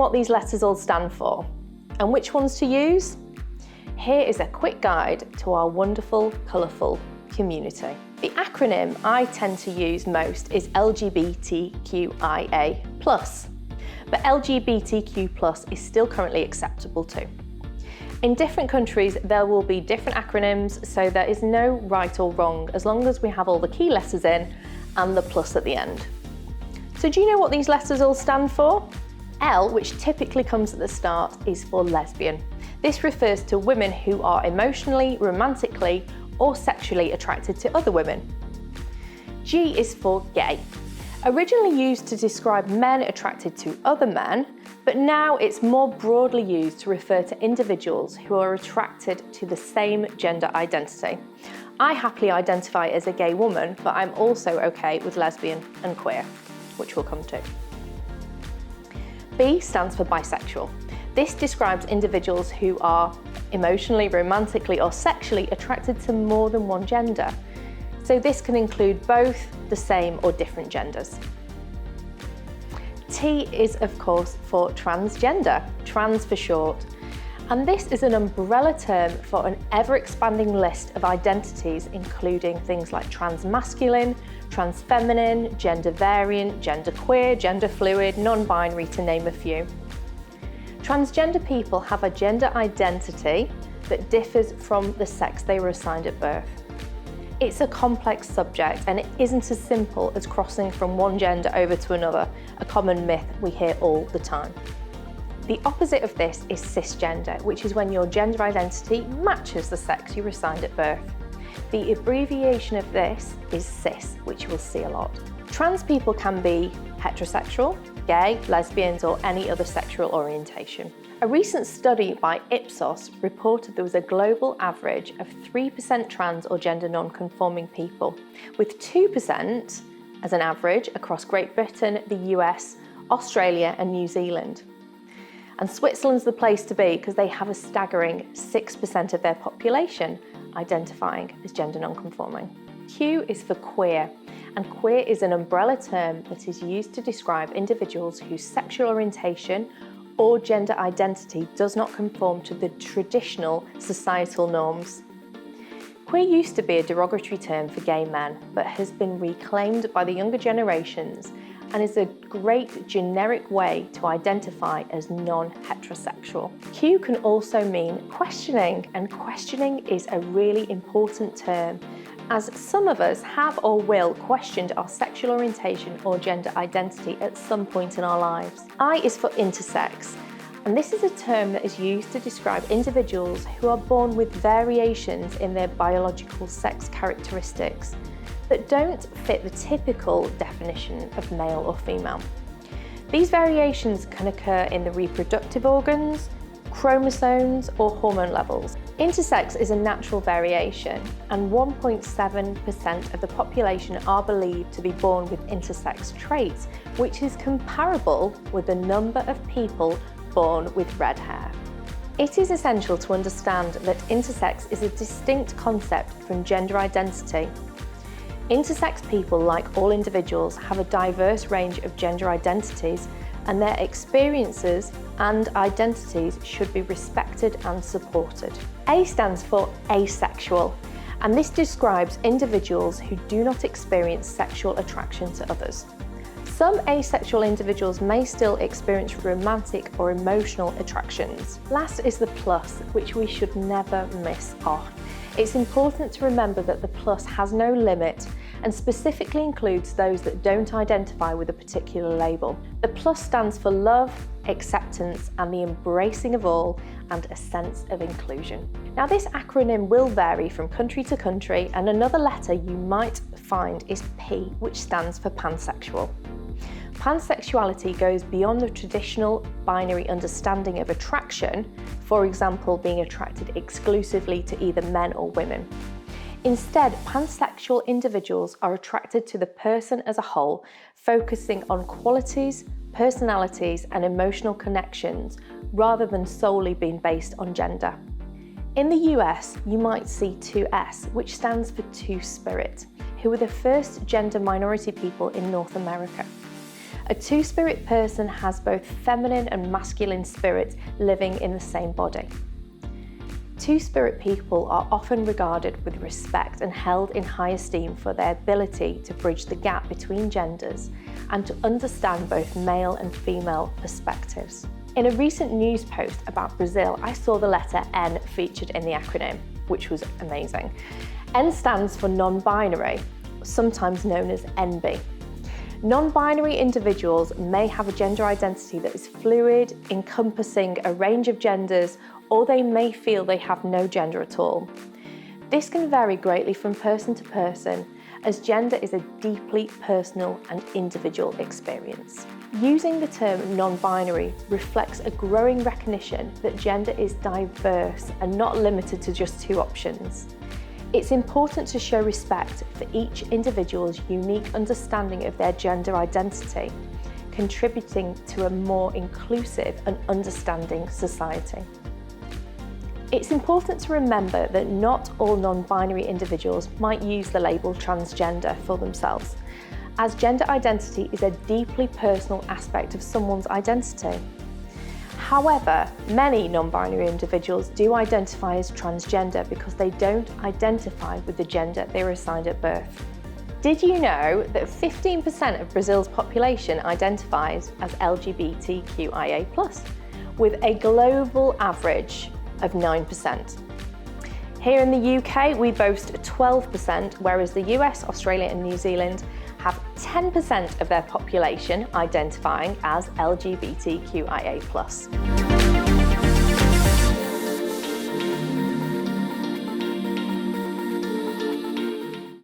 what these letters all stand for and which ones to use? Here is a quick guide to our wonderful, colourful community. The acronym I tend to use most is LGBTQIA+, but LGBTQ+ is still currently acceptable too. In different countries, there will be different acronyms, so there is no right or wrong as long as we have all the key letters in and the plus at the end. So do you know what these letters all stand for? L, which typically comes at the start, is for lesbian. This refers to women who are emotionally, romantically, or sexually attracted to other women. G is for gay. Originally used to describe men attracted to other men, but now it's more broadly used to refer to individuals who are attracted to the same gender identity. I happily identify as a gay woman, but I'm also okay with lesbian and queer, which we'll come to. B stands for bisexual. This describes individuals who are emotionally, romantically, or sexually attracted to more than one gender. So this can include both the same or different genders. T is, of course, for transgender, trans for short. And this is an umbrella term for an ever-expanding list of identities, including things like transmasculine, transfeminine, gender variant, genderqueer, gender fluid, non-binary, to name a few. Transgender people have a gender identity that differs from the sex they were assigned at birth. It's a complex subject and it isn't as simple as crossing from one gender over to another, a common myth we hear all the time. The opposite of this is cisgender, which is when your gender identity matches the sex you were assigned at birth. The abbreviation of this is cis, which you'll see a lot. Trans people can be heterosexual, gay, lesbians, or any other sexual orientation. A recent study by Ipsos reported there was a global average of 3% trans or gender non-conforming people, with 2% as an average across Great Britain, the US, Australia, and New Zealand. And Switzerland's the place to be because they have a staggering 6% of their population identifying as gender non-conforming. Q is for queer, and queer is an umbrella term that is used to describe individuals whose sexual orientation or gender identity does not conform to the traditional societal norms. Queer used to be a derogatory term for gay men, but has been reclaimed by the younger generations and is a great generic way to identify as non-heterosexual. Q can also mean questioning, and questioning is a really important term, as some of us have or will questioned our sexual orientation or gender identity at some point in our lives. I is for intersex, and this is a term that is used to describe individuals who are born with variations in their biological sex characteristics that don't fit the typical definition of male or female. These variations can occur in the reproductive organs, chromosomes, or hormone levels. Intersex is a natural variation, and 1.7% of the population are believed to be born with intersex traits, which is comparable with the number of people born with red hair. It is essential to understand that intersex is a distinct concept from gender identity. Intersex people, like all individuals, have a diverse range of gender identities, and their experiences and identities should be respected and supported. A stands for asexual, and this describes individuals who do not experience sexual attraction to others. Some asexual individuals may still experience romantic or emotional attractions. Last is the plus, which we should never miss off. It's important to remember that the plus has no limit and specifically includes those that don't identify with a particular label. The plus stands for love, acceptance, and the embracing of all, and a sense of inclusion. Now, this acronym will vary from country to country, and another letter you might find is P, which stands for pansexual. Pansexuality goes beyond the traditional binary understanding of attraction, for example, being attracted exclusively to either men or women. Instead, pansexual individuals are attracted to the person as a whole, focusing on qualities, personalities, and emotional connections, rather than solely being based on gender. In the US, you might see 2S, which stands for Two-Spirit, who were the first gender minority people in North America. A two-spirit person has both feminine and masculine spirits living in the same body. Two-spirit people are often regarded with respect and held in high esteem for their ability to bridge the gap between genders and to understand both male and female perspectives. In a recent news post about Brazil, I saw the letter N featured in the acronym, which was amazing. N stands for non-binary, sometimes known as NB. Non-binary individuals may have a gender identity that is fluid, encompassing a range of genders, or they may feel they have no gender at all. This can vary greatly from person to person, as gender is a deeply personal and individual experience. Using the term non-binary reflects a growing recognition that gender is diverse and not limited to just two options. It's important to show respect for each individual's unique understanding of their gender identity, contributing to a more inclusive and understanding society. It's important to remember that not all non-binary individuals might use the label transgender for themselves, as gender identity is a deeply personal aspect of someone's identity. However, many non-binary individuals do identify as transgender because they don't identify with the gender they were assigned at birth. Did you know that 15% of Brazil's population identifies as LGBTQIA+, with a global average of 9%. Here in the UK, we boast 12%, whereas the US, Australia and New Zealand have 10% of their population identifying as LGBTQIA+.